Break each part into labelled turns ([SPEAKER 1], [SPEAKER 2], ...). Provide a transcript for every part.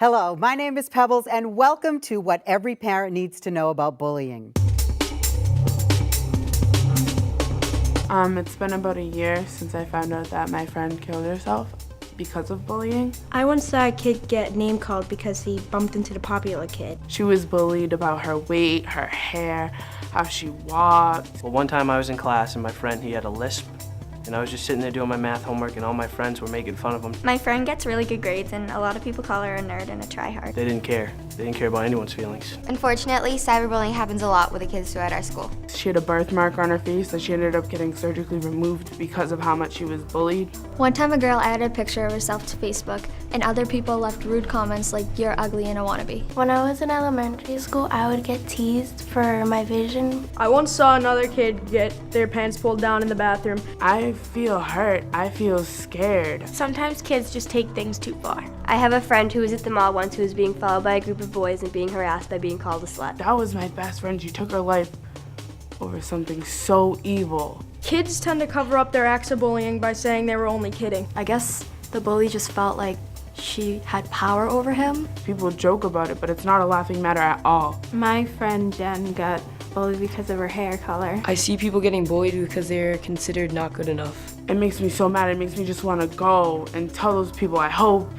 [SPEAKER 1] Hello, my name is Pebbles, and welcome to What Every Parent Needs to Know About Bullying.
[SPEAKER 2] It's been about a year since I found out that my friend killed herself because of bullying.
[SPEAKER 3] I once saw a kid get name called because he bumped into the popular kid.
[SPEAKER 2] She was bullied about her weight, her hair, how she walked.
[SPEAKER 4] Well, one time I was in class and my friend, he had a lisp, and I was just sitting there doing my math homework and all my friends were making fun of him.
[SPEAKER 5] My friend gets really good grades and a lot of people call her a nerd and a tryhard.
[SPEAKER 4] They didn't care. They didn't care about anyone's feelings.
[SPEAKER 6] Unfortunately, cyberbullying happens a lot with the kids who are at our school.
[SPEAKER 2] She had a birthmark on her face that she ended up getting surgically removed because of how much she was bullied.
[SPEAKER 7] One time a girl added a picture of herself to Facebook and other people left rude comments like, "You're ugly and a wannabe."
[SPEAKER 8] When I was in elementary school, I would get teased for my vision.
[SPEAKER 3] I once saw another kid get their pants pulled down in the bathroom.
[SPEAKER 2] I feel hurt. I feel scared.
[SPEAKER 3] Sometimes kids just take things too far.
[SPEAKER 9] I have a friend who was at the mall once who was being followed by a group of boys and being harassed by being called a slut.
[SPEAKER 2] That was my best friend. She took her life over something so evil.
[SPEAKER 3] Kids tend to cover up their acts of bullying by saying they were only kidding.
[SPEAKER 10] I guess the bully just felt like she had power over him.
[SPEAKER 2] People joke about it, but it's not a laughing matter at all.
[SPEAKER 11] My friend Jen got bullied because of her hair color.
[SPEAKER 12] I see people getting bullied because they're considered not good enough.
[SPEAKER 2] It makes me so mad. It makes me just want to go and tell those people, I hope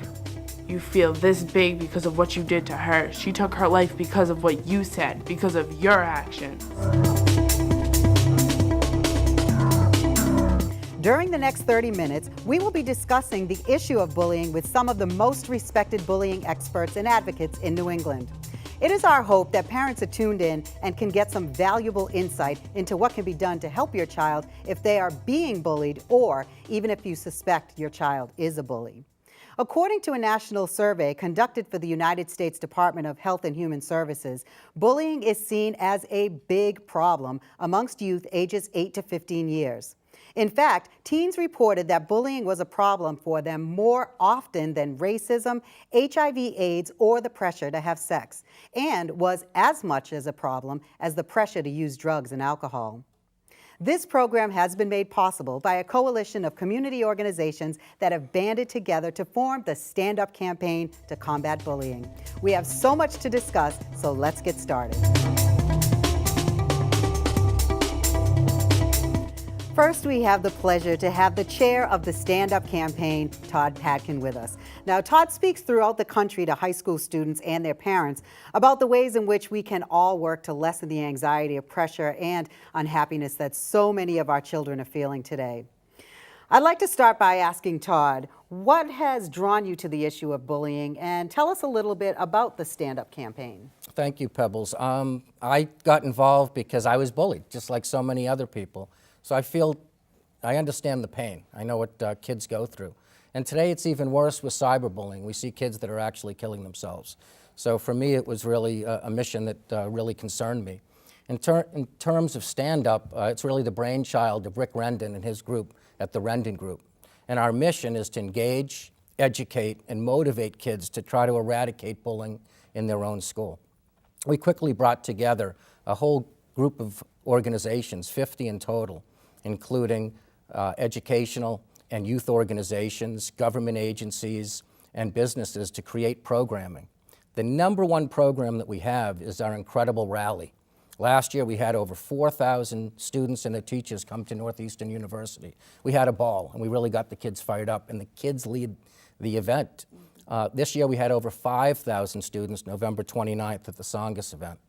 [SPEAKER 2] you feel this big because of what you did to her. She took her life because of what you said, because of your actions.
[SPEAKER 1] During the next 30 minutes, we will be discussing the issue of bullying with some of the most respected bullying experts and advocates in New England. It is our hope that parents are tuned in and can get some valuable insight into what can be done to help your child if they are being bullied or even if you suspect your child is a bully. According to a national survey conducted for the United States Department of Health and Human Services, bullying is seen as a big problem amongst youth ages 8 to 15 years. In fact, teens reported that bullying was a problem for them more often than racism, HIV/AIDS, or the pressure to have sex, and was as much as a problem as the pressure to use drugs and alcohol. This program has been made possible by a coalition of community organizations that have banded together to form the Stand Up campaign to combat bullying. We have so much to discuss, so let's get started. First, we have the pleasure to have the chair of the Stand Up campaign, Todd Patkin, with us. Now, Todd speaks throughout the country to high school students and their parents about the ways in which we can all work to lessen the anxiety of pressure and unhappiness that so many of our children are feeling today. I'd like to start by asking Todd, what has drawn you to the issue of bullying, and tell us a little bit about the Stand Up campaign.
[SPEAKER 13] Thank you, Pebbles. I got involved because I was bullied, just like so many other people. So I understand the pain. I know what kids go through. And today it's even worse with cyberbullying. We see kids that are actually killing themselves. So for me, it was really a mission that really concerned me. In terms of Stand Up, it's really the brainchild of Rick Rendon and his group at the Rendon Group. And our mission is to engage, educate, and motivate kids to try to eradicate bullying in their own school. We quickly brought together a whole group of organizations, 50 in total, including educational and youth organizations, government agencies, and businesses to create programming. The number one program that we have is our incredible rally. Last year we had over 4,000 students and their teachers come to Northeastern University. We had a ball and we really got the kids fired up, and the kids lead the event. This year we had over 5,000 students November 29th at the Songus event.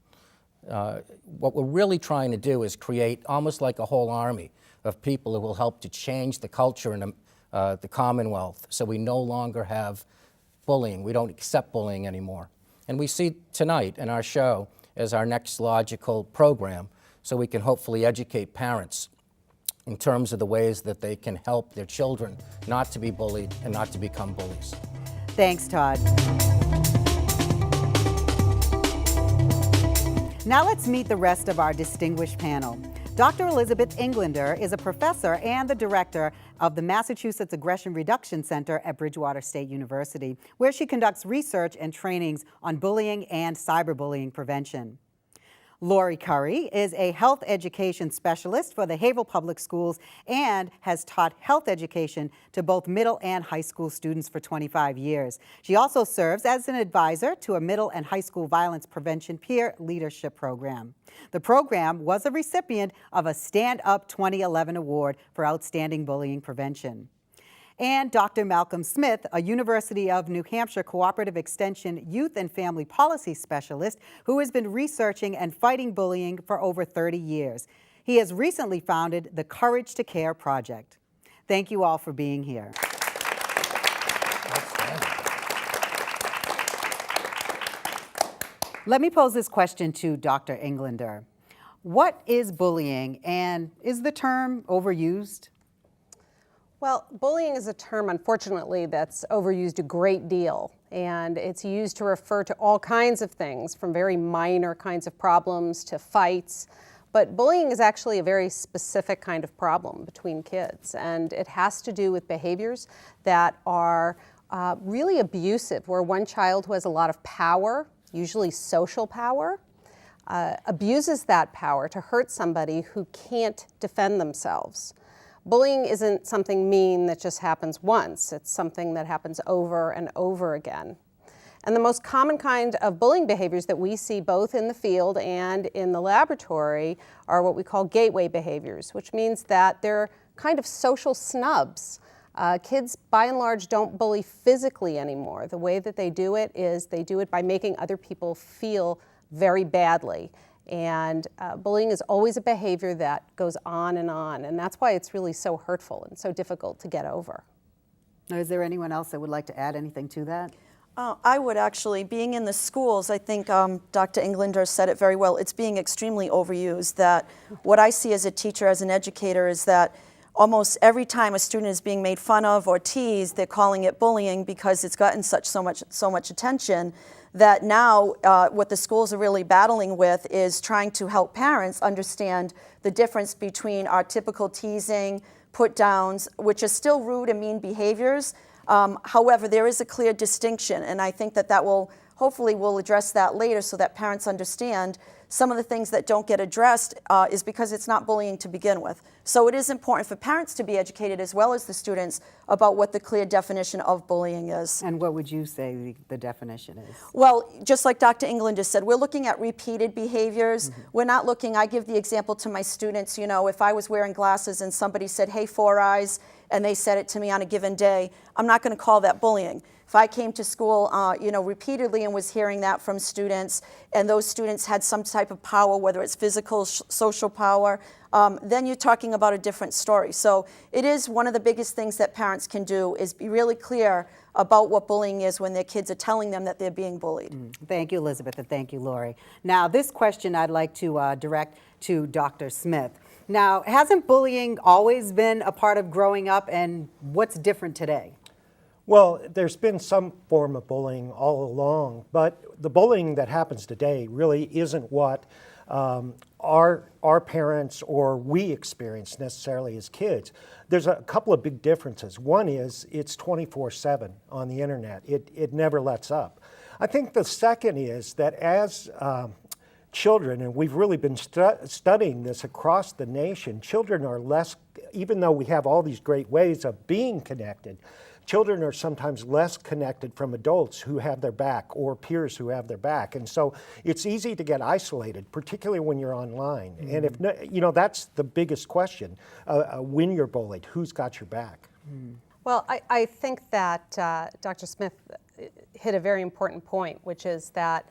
[SPEAKER 13] What we're really trying to do is create almost like a whole army of people who will help to change the culture in the Commonwealth, so we no longer have bullying. We don't accept bullying anymore. And we see tonight in our show as our next logical program, so we can hopefully educate parents in terms of the ways that they can help their children not to be bullied and not to become bullies.
[SPEAKER 1] Thanks, Todd. Now let's meet the rest of our distinguished panel. Dr. Elizabeth Englander is a professor and the director of the Massachusetts Aggression Reduction Center at Bridgewater State University, where she conducts research and trainings on bullying and cyberbullying prevention. Lori Curry is a health education specialist for the Haverhill Public Schools and has taught health education to both middle and high school students for 25 years. She also serves as an advisor to a middle and high school violence prevention peer leadership program. The program was a recipient of a Stand Up 2011 award for outstanding bullying prevention. And Dr. Malcolm Smith, a University of New Hampshire Cooperative Extension Youth and Family Policy Specialist who has been researching and fighting bullying for over 30 years. He has recently founded the Courage to Care Project. Thank you all for being here. Let me pose this question to Dr. Englander. What is bullying, and is the term overused?
[SPEAKER 14] Well, bullying is a term, unfortunately, that's overused a great deal, and it's used to refer to all kinds of things, from very minor kinds of problems to fights. But bullying is actually a very specific kind of problem between kids, and it has to do with behaviors that are really abusive, where one child who has a lot of power, usually social power, abuses that power to hurt somebody who can't defend themselves. Bullying isn't something mean that just happens once. It's something that happens over and over again. And the most common kind of bullying behaviors that we see both in the field and in the laboratory are what we call gateway behaviors, which means that they're kind of social snubs. Kids, by and large, don't bully physically anymore. The way that they do it is they do it by making other people feel very badly. And bullying is always a behavior that goes on, and that's why it's really so hurtful and so difficult to get over.
[SPEAKER 1] Now, is there anyone else that would like to add anything to that?
[SPEAKER 15] I would actually. Being in the schools, I think Dr. Englander said it very well. It's being extremely overused. That what I see as a teacher, as an educator, is that almost every time a student is being made fun of or teased, they're calling it bullying because it's gotten so much attention. That now what the schools are really battling with is trying to help parents understand the difference between our typical teasing, put downs, which are still rude and mean behaviors. However, there is a clear distinction, and I think that will hopefully we'll address that later so that parents understand some of the things that don't get addressed is because it's not bullying to begin with. So it is important for parents to be educated as well as the students about what the clear definition of bullying is.
[SPEAKER 1] And what would you say the definition is?
[SPEAKER 15] Well, just like Dr. Englander said, we're looking at repeated behaviors. We're not looking, I give the example to my students, you know, if I was wearing glasses and somebody said, "Hey, Four Eyes," and they said it to me on a given day, I'm not going to call that bullying. If I came to school, repeatedly and was hearing that from students, and those students had some type of power, whether it's physical, social power, then you're talking about a different story. So it is one of the biggest things that parents can do is be really clear about what bullying is when their kids are telling them that they're being bullied.
[SPEAKER 1] Thank you, Elizabeth, and thank you, Lori. Now, this question I'd like to direct to Dr. Smith. Now, hasn't bullying always been a part of growing up, and what's different today?
[SPEAKER 16] Well, there's been some form of bullying all along, but the bullying that happens today really isn't what our parents or we experienced necessarily as kids. There's a couple of big differences. One is it's 24/7 on the internet. It never lets up. I think the second is that as children, and we've really been studying this across the nation, children are less, even though we have all these great ways of being connected, children are sometimes less connected from adults who have their back or peers who have their back. And so it's easy to get isolated, particularly when you're online. And if, that's the biggest question, when you're bullied, who's got your back?
[SPEAKER 14] Well, I think that Dr. Smith hit a very important point, which is that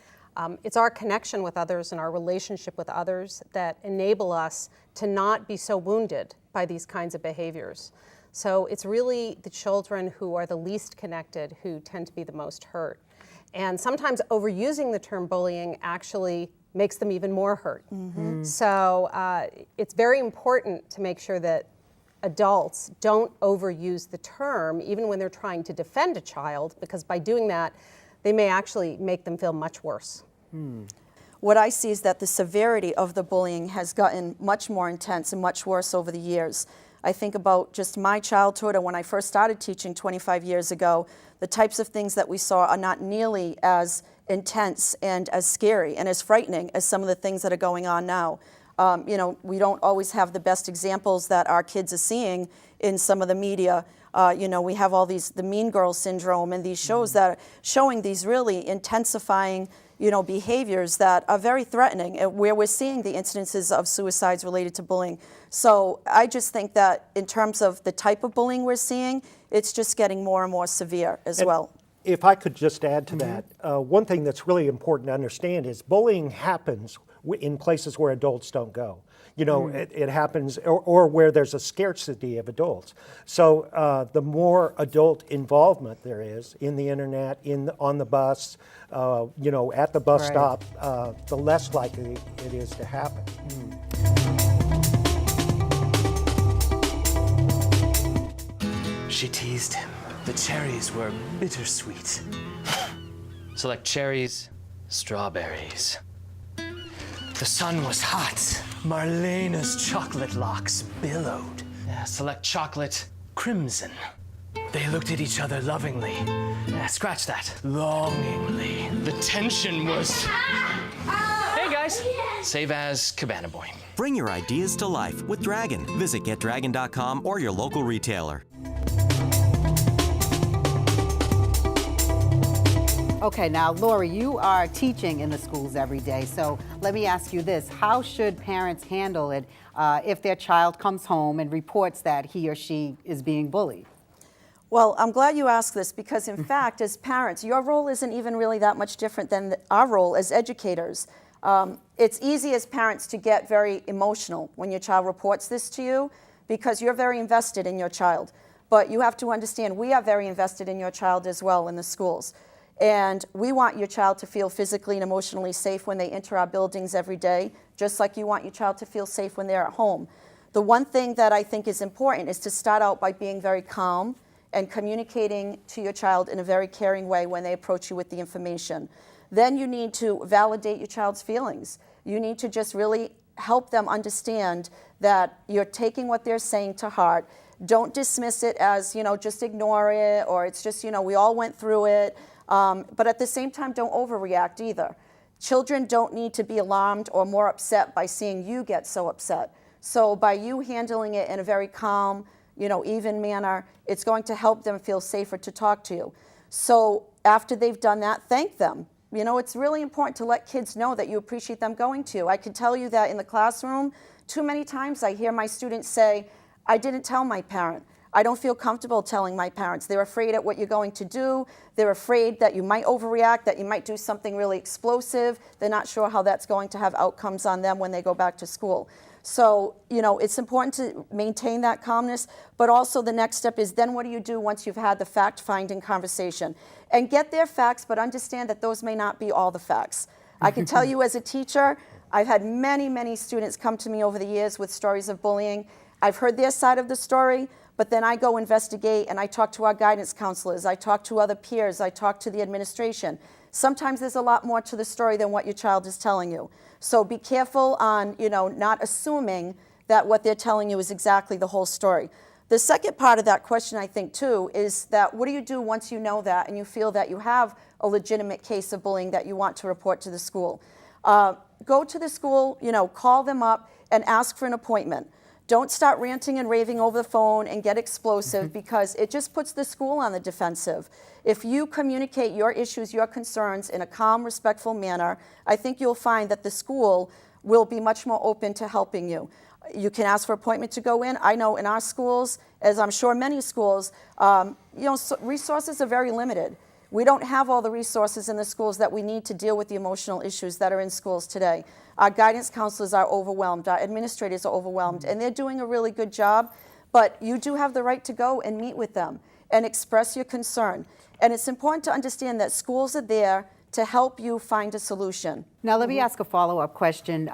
[SPEAKER 14] it's our connection with others and our relationship with others that enable us to not be so wounded by these kinds of behaviors. So it's really the children who are the least connected who tend to be the most hurt. And sometimes overusing the term bullying actually makes them even more hurt. So it's very important to make sure that adults don't overuse the term even when they're trying to defend a child, because by doing that, they may actually make them feel much worse.
[SPEAKER 15] What I see is that the severity of the bullying has gotten much more intense and much worse over the years. I think about just my childhood and when I first started teaching 25 years ago, the types of things that we saw are not nearly as intense and as scary and as frightening as some of the things that are going on now. You know, we don't always have the best examples that our kids are seeing in some of the media. You know, we have all the Mean Girl syndrome and these shows that are showing these really intensifying, you know, behaviors that are very threatening, where we're seeing the incidences of suicides related to bullying. So I just think that in terms of the type of bullying we're seeing, it's just getting more and more severe as well.
[SPEAKER 16] If I could just add to that, one thing that's really important to understand is bullying happens in places where adults don't go. You know, it happens, or where there's a scarcity of adults. So the more adult involvement there is in the internet, on the bus, you know, at the bus stop, the less likely it is to happen.
[SPEAKER 17] She teased him. The cherries were bittersweet. Select cherries, strawberries. The sun was hot. Marlena's chocolate locks billowed. Select chocolate, crimson. They looked at each other lovingly. Scratch that, longingly. The tension was... Hey guys! Save as Cabana Boy.
[SPEAKER 18] Bring your ideas to life with Dragon. Visit getdragon.com or your local retailer.
[SPEAKER 1] Okay, now, Lori, you are teaching in the schools every day, so let me ask you this. How should parents handle it if their child comes home and reports that he or she is being bullied?
[SPEAKER 15] Well, I'm glad you asked this because, in fact, as parents, your role isn't even really that much different than our role as educators. It's easy as parents to get very emotional when your child reports this to you because you're very invested in your child. But you have to understand, we are very invested in your child as well in the schools. And we want your child to feel physically and emotionally safe when they enter our buildings every day, just like you want your child to feel safe when they're at home. The one thing that I think is important is to start out by being very calm and communicating to your child in a very caring way when they approach you with the information. Then you need to validate your child's feelings. You need to just really help them understand that you're taking what they're saying to heart. Don't dismiss it as, you know, just ignore it, or it's just, you know, we all went through it. But at the same time, don't overreact either. Children don't need to be alarmed or more upset by seeing you get so upset. So by you handling it in a very calm, you know, even manner, it's going to help them feel safer to talk to you. So after they've done that, thank them. You know, it's really important to let kids know that you appreciate them going to you. I can tell you that in the classroom, too many times I hear my students say, I didn't tell my parent. I don't feel comfortable telling my parents. They're afraid of what you're going to do. They're afraid that you might overreact, that you might do something really explosive. They're not sure how that's going to have outcomes on them when they go back to school. So, you know, it's important to maintain that calmness, but also the next step is then what do you do once you've had the fact-finding conversation? And get their facts, but understand that those may not be all the facts. I can tell you as a teacher, I've had many, many students come to me over the years with stories of bullying. I've heard their side of the story, but then I go investigate and I talk to our guidance counselors, I talk to other peers, I talk to the administration. Sometimes there's a lot more to the story than what your child is telling you. So be careful on, you know, not assuming that what they're telling you is exactly the whole story. The second part of that question, I think, too, is that what do you do once you know that and you feel that you have a legitimate case of bullying that you want to report to the school? Go to the school, you know, call them up and ask for an appointment. Don't start ranting and raving over the phone and get explosive because it just puts the school on the defensive. If you communicate your issues, your concerns in a calm, respectful manner, I think you'll find that the school will be much more open to helping you. You can ask for an appointment to go in. I know in our schools, as I'm sure many schools, you know, resources are very limited. We don't have all the resources in the schools that we need to deal with the emotional issues that are in schools today. Our guidance counselors are overwhelmed, our administrators are overwhelmed, and they're doing a really good job, but you do have the right to go and meet with them and express your concern. And it's important to understand that schools are there to help you find a solution.
[SPEAKER 1] Now, let me ask a follow-up question.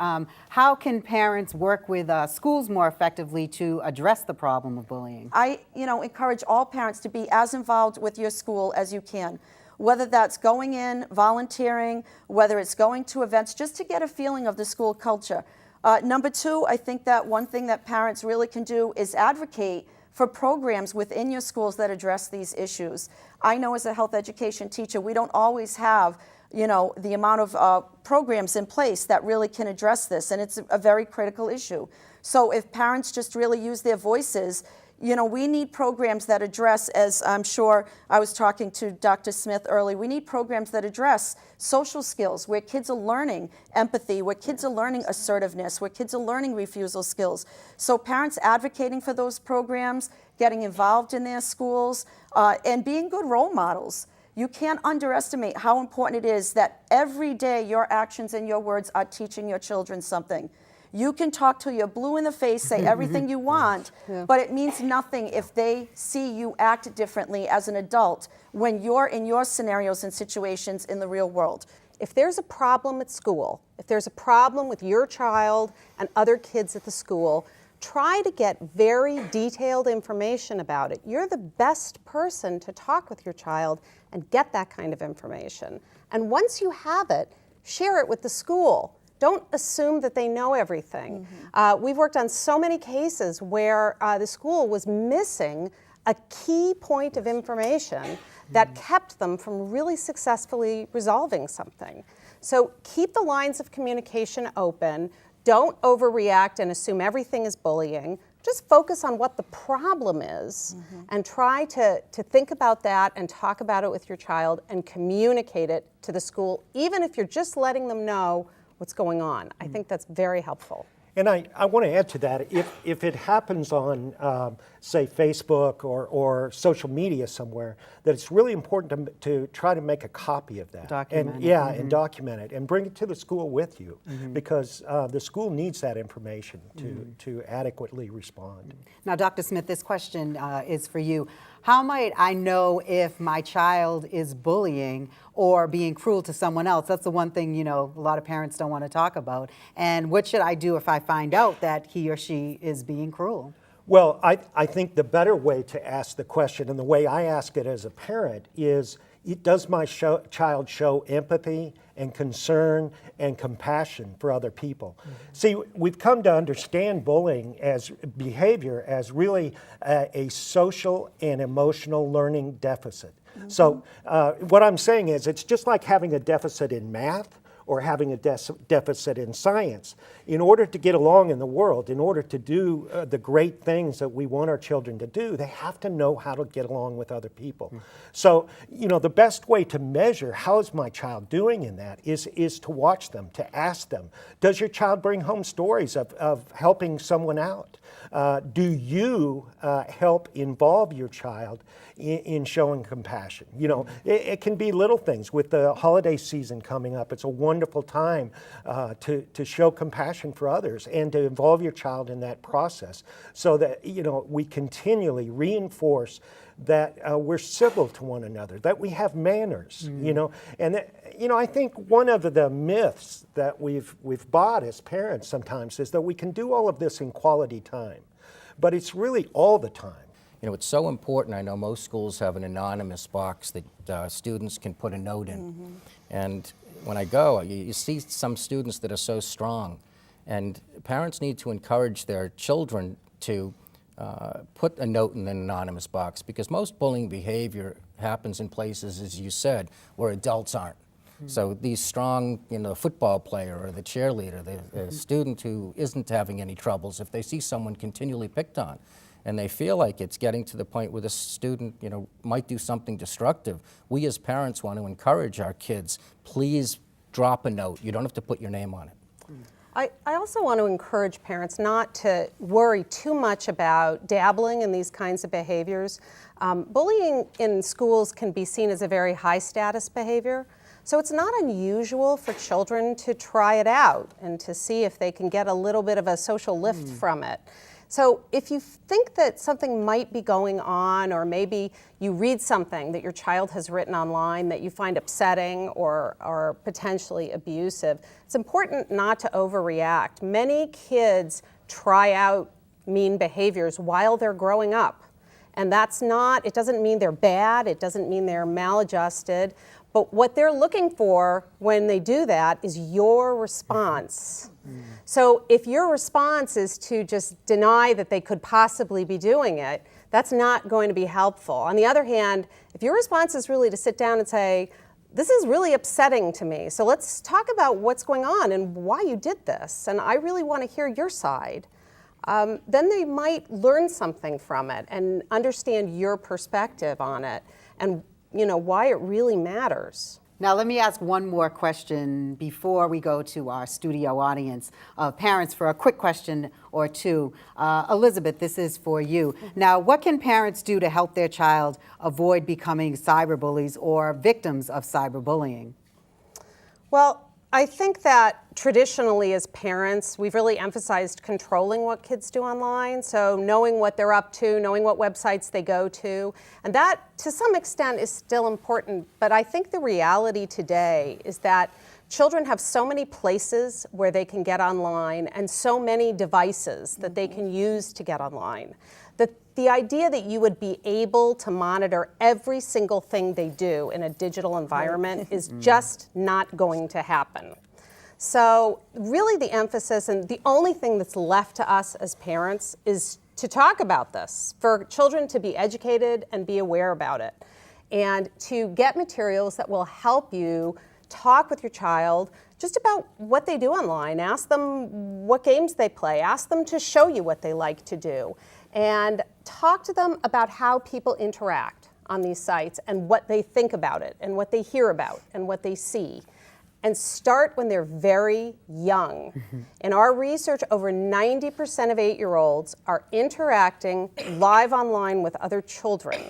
[SPEAKER 1] How can parents work with schools more effectively to address the problem of bullying?
[SPEAKER 15] I, you know, encourage all parents to be as involved with your school as you can, whether that's going in, volunteering, whether it's going to events, just to get a feeling of the school culture. Number two, I think that one thing that parents really can do is advocate for programs within your schools that address these issues. I know as a health education teacher, we don't always have the amount of programs in place that really can address this, and it's a very critical issue. So if parents just really use their voices, we need programs that address, as I'm sure I was talking to Dr. Smith earlier, we need programs that address social skills, where kids are learning empathy, where kids are learning assertiveness, where kids are learning refusal skills. So parents advocating for those programs, getting involved in their schools, and being good role models. You can't underestimate how important it is that every day your actions and your words are teaching your children something. You can talk till you're blue in the face, say everything you want, but it means nothing if they see you act differently as an adult when you're in your scenarios and situations in the real world.
[SPEAKER 14] If there's a problem at school, if there's a problem with your child and other kids at the school, try to get very detailed information about it. You're the best person to talk with your child and get that kind of information. And once you have it, share it with the school. Don't assume that they know everything. We've worked on so many cases where the school was missing a key point of information that kept them from really successfully resolving something. So keep the lines of communication open. Don't overreact and assume everything is bullying. Just focus on what the problem is and try to think about that and talk about it with your child and communicate it to the school, even if you're just letting them know what's going on. I think that's very helpful.
[SPEAKER 16] And I want to add to that, if it happens on, say, Facebook or social media somewhere, that it's really important to try to make a copy of that.
[SPEAKER 1] Document it.
[SPEAKER 16] And document it and bring it to the school with you, because the school needs that information to adequately respond.
[SPEAKER 1] Now, Dr. Smith, this question is for you. How might I know if my child is bullying or being cruel to someone else? That's the one thing, a lot of parents don't want to talk about. And what should I do if I find out that he or she is being cruel?
[SPEAKER 16] Well, I think the better way to ask the question, and the way I ask it as a parent, is does my child show empathy and concern and compassion for other people? See, we've come to understand bullying as behavior as really a social and emotional learning deficit. So what I'm saying is it's just like having a deficit in math or having a deficit in science. In order to get along in the world, in order to do the great things that we want our children to do, they have to know how to get along with other people. So, the best way to measure how is my child doing in that is to watch them, to ask them, does your child bring home stories of helping someone out? Do you help involve your child in showing compassion? It can be little things. With the holiday season coming up, it's a wonderful time to show compassion for others and to involve your child in that process, so that we continually reinforce that we're civil to one another, that we have manners, and that, I think one of the myths that we've bought as parents sometimes is that we can do all of this in quality time, but it's really all the time.
[SPEAKER 13] It's so important. I know most schools have an anonymous box that students can put a note in. And when I go, you see some students that are so strong. And parents need to encourage their children to put a note in an anonymous box, because most bullying behavior happens in places, as you said, where adults aren't. So these strong, football player or the cheerleader, the student who isn't having any troubles, if they see someone continually picked on, and they feel like it's getting to the point where the student, might do something destructive, we as parents want to encourage our kids, please drop a note. You don't have to put your name on it.
[SPEAKER 14] I also want to encourage parents not to worry too much about dabbling in these kinds of behaviors. Bullying in schools can be seen as a very high status behavior, so it's not unusual for children to try it out and to see if they can get a little bit of a social lift from it. So if you think that something might be going on, or maybe you read something that your child has written online that you find upsetting or potentially abusive, it's important not to overreact. Many kids try out mean behaviors while they're growing up. And it doesn't mean they're bad, it doesn't mean they're maladjusted, but what they're looking for when they do that is your response. So if your response is to just deny that they could possibly be doing it, that's not going to be helpful. On the other hand, if your response is really to sit down and say, this is really upsetting to me, so let's talk about what's going on and why you did this, and I really want to hear your side, then they might learn something from it and understand your perspective on it and why it really matters.
[SPEAKER 1] Now, let me ask one more question before we go to our studio audience of parents for a quick question or two. Elizabeth, this is for you. Now, what can parents do to help their child avoid becoming cyberbullies or victims of cyberbullying?
[SPEAKER 14] Well, I think that traditionally as parents, we've really emphasized controlling what kids do online. So knowing what they're up to, knowing what websites they go to. And that, to some extent, is still important. But I think the reality today is that children have so many places where they can get online and so many devices that they can use to get online. The idea that you would be able to monitor every single thing they do in a digital environment is just not going to happen. So really the emphasis and the only thing that's left to us as parents is to talk about this, for children to be educated and be aware about it, and to get materials that will help you talk with your child just about what they do online. Ask them what games they play. Ask them to show you what they like to do. And talk to them about how people interact on these sites and what they think about it and what they hear about and what they see. And start when they're very young. In our research, over 90% of 8-year-olds are interacting live online with other children.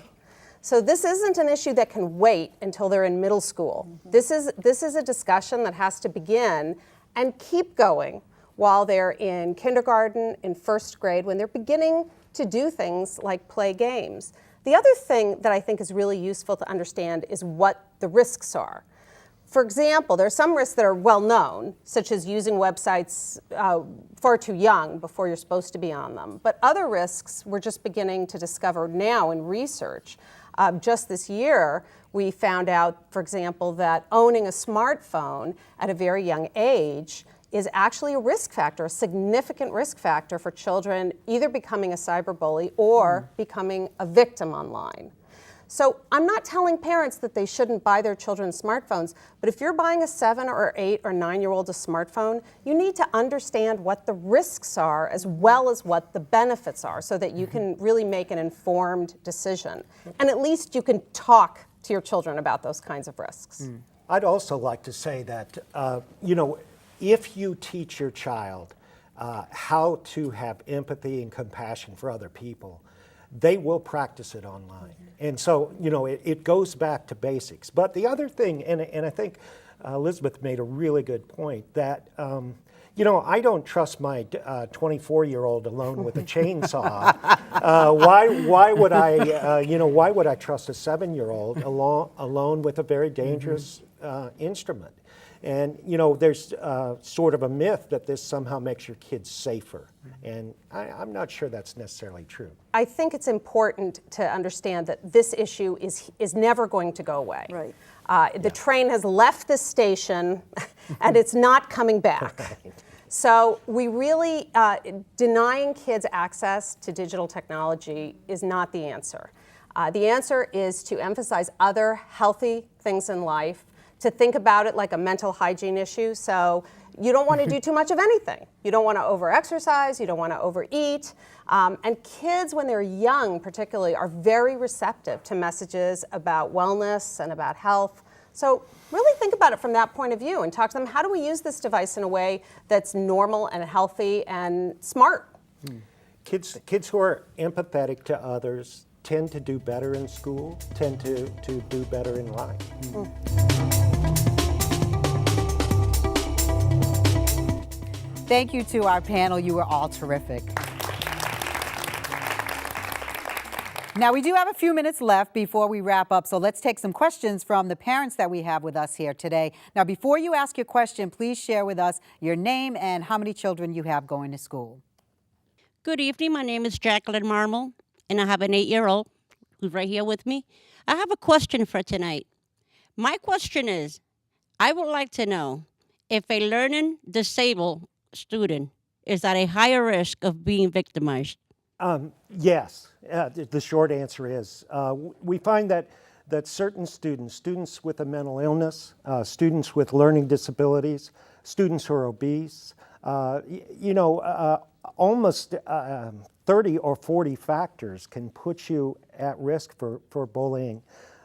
[SPEAKER 14] So this isn't an issue that can wait until they're in middle school. This is a discussion that has to begin and keep going while they're in kindergarten, in first grade, when they're beginning to do things like play games. The other thing that I think is really useful to understand is what the risks are. For example, there are some risks that are well known, such as using websites far too young before you're supposed to be on them. But other risks we're just beginning to discover now in research. Just this year, we found out, for example, that owning a smartphone at a very young age is actually a risk factor, a significant risk factor for children either becoming a cyberbully or becoming a victim online. So I'm not telling parents that they shouldn't buy their children smartphones, but if you're buying a 7 or 8 or 9-year-old a smartphone, you need to understand what the risks are as well as what the benefits are so that you can really make an informed decision. And at least you can talk to your children about those kinds of risks.
[SPEAKER 16] I'd also like to say that, if you teach your child how to have empathy and compassion for other people, they will practice it online. And so, it goes back to basics. But the other thing, and I think Elizabeth made a really good point, that, I don't trust my 24-year-old alone with a chainsaw. Why would I trust a 7-year-old alone with a very dangerous instrument? And, there's sort of a myth that this somehow makes your kids safer. And I'm not sure that's necessarily true.
[SPEAKER 14] I think it's important to understand that this issue is never going to go away.
[SPEAKER 15] Right.
[SPEAKER 14] The train has left this station and it's not coming back. So we really, denying kids access to digital technology is not the answer. The answer is to emphasize other healthy things in life, to think about it like a mental hygiene issue. So you don't want to do too much of anything. You don't want to over-exercise, you don't want to overeat. And kids, when they're young particularly, are very receptive to messages about wellness and about health. So really think about it from that point of view and talk to them, how do we use this device in a way that's normal and healthy and smart?
[SPEAKER 16] Kids who are empathetic to others tend to do better in school, tend to do better in life.
[SPEAKER 1] Thank you to our panel. You were all terrific. Now, we do have a few minutes left before we wrap up, so let's take some questions from the parents that we have with us here today. Now, before you ask your question, please share with us your name and how many children you have going to school.
[SPEAKER 19] Good evening. My name is Jacqueline Marmol, and I have an 8-year-old who's right here with me. I have a question for tonight. My question is, I would like to know if a learning disabled student is at a higher risk of being victimized.
[SPEAKER 16] Yes, the short answer is. We find that certain students with a mental illness, students with learning disabilities, students who are obese, almost 30 or 40 factors can put you at risk for bullying.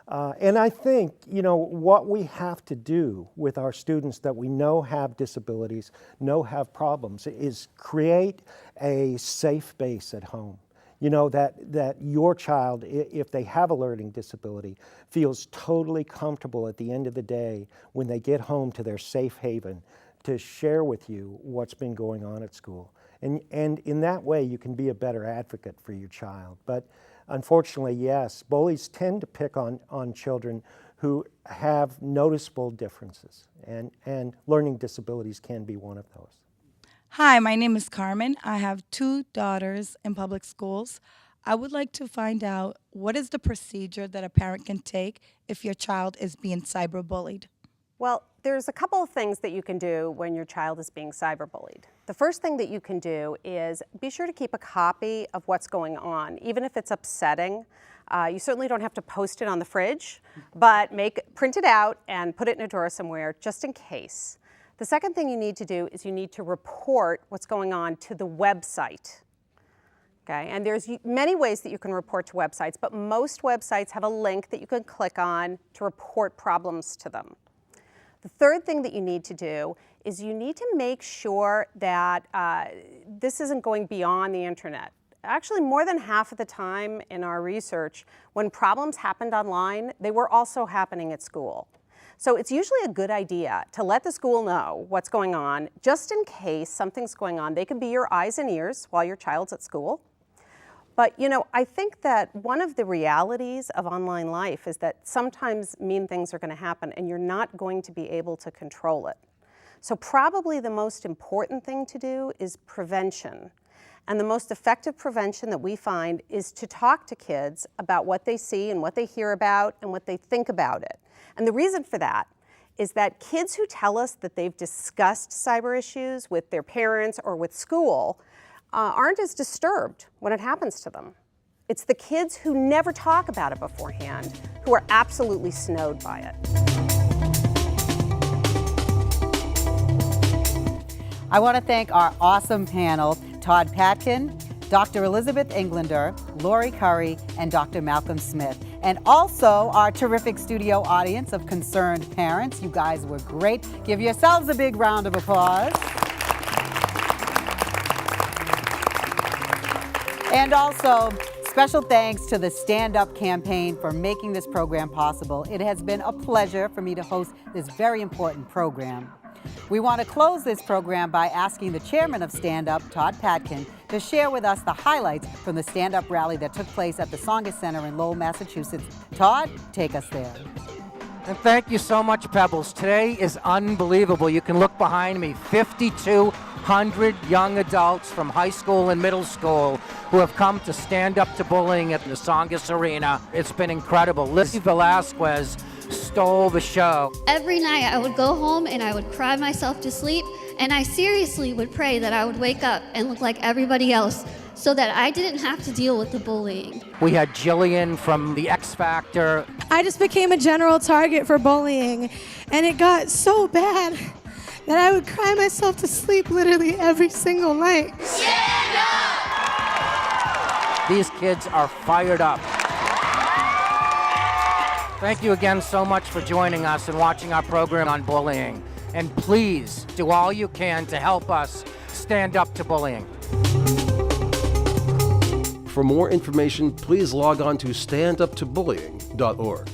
[SPEAKER 16] And I think, what we have to do with our students that we know have disabilities, know have problems, is create a safe base at home. That your child, if they have a learning disability, feels totally comfortable at the end of the day when they get home to their safe haven to share with you what's been going on at school. And in that way, you can be a better advocate for your child. But unfortunately, yes, bullies tend to pick on children who have noticeable differences, and learning disabilities can be one of those.
[SPEAKER 20] Hi, my name is Carmen. I have 2 daughters in public schools. I would like to find out, what is the procedure that a parent can take if your child is being cyberbullied?
[SPEAKER 14] Well, there's a couple of things that you can do when your child is being cyberbullied. The first thing that you can do is be sure to keep a copy of what's going on, even if it's upsetting. You certainly don't have to post it on the fridge, but print it out and put it in a drawer somewhere just in case. The second thing you need to do is you need to report what's going on to the website. Okay, and there's many ways that you can report to websites, but most websites have a link that you can click on to report problems to them. The third thing that you need to do is you need to make sure that this isn't going beyond the internet. Actually, more than half of the time in our research, when problems happened online, they were also happening at school. So it's usually a good idea to let the school know what's going on, just in case something's going on. They can be your eyes and ears while your child's at school. But I think that one of the realities of online life is that sometimes mean things are going to happen and you're not going to be able to control it. So probably the most important thing to do is prevention. And the most effective prevention that we find is to talk to kids about what they see and what they hear about and what they think about it. And the reason for that is that kids who tell us that they've discussed cyber issues with their parents or with school aren't as disturbed when it happens to them. It's the kids who never talk about it beforehand who are absolutely snowed by it.
[SPEAKER 1] I want to thank our awesome panel, Todd Patkin, Dr. Elizabeth Englander, Lori Curry, and Dr. Malcolm Smith. And also our terrific studio audience of concerned parents. You guys were great. Give yourselves a big round of applause. And also, special thanks to the Stand Up campaign for making this program possible. It has been a pleasure for me to host this very important program. We want to close this program by asking the chairman of Stand Up, Todd Patkin, to share with us the highlights from the Stand Up rally that took place at the Tsongas Center in Lowell, Massachusetts. Todd, take us there.
[SPEAKER 13] And thank you so much, Pebbles. Today is unbelievable. You can look behind me, 5,200 young adults from high school and middle school who have come to stand up to bullying at the Tsongas Arena. It's been incredible. Lizzie Velasquez stole the show.
[SPEAKER 21] Every night I would go home and I would cry myself to sleep, and I seriously would pray that I would wake up and look like everybody else so that I didn't have to deal with the bullying.
[SPEAKER 13] We had Jillian from the X Factor.
[SPEAKER 3] I just became a general target for bullying, and it got so bad that I would cry myself to sleep literally every single night.
[SPEAKER 13] Stand up! These kids are fired up. Thank you again so much for joining us and watching our program on bullying. And please do all you can to help us stand up to bullying.
[SPEAKER 22] For more information, please log on to standuptobullying.org.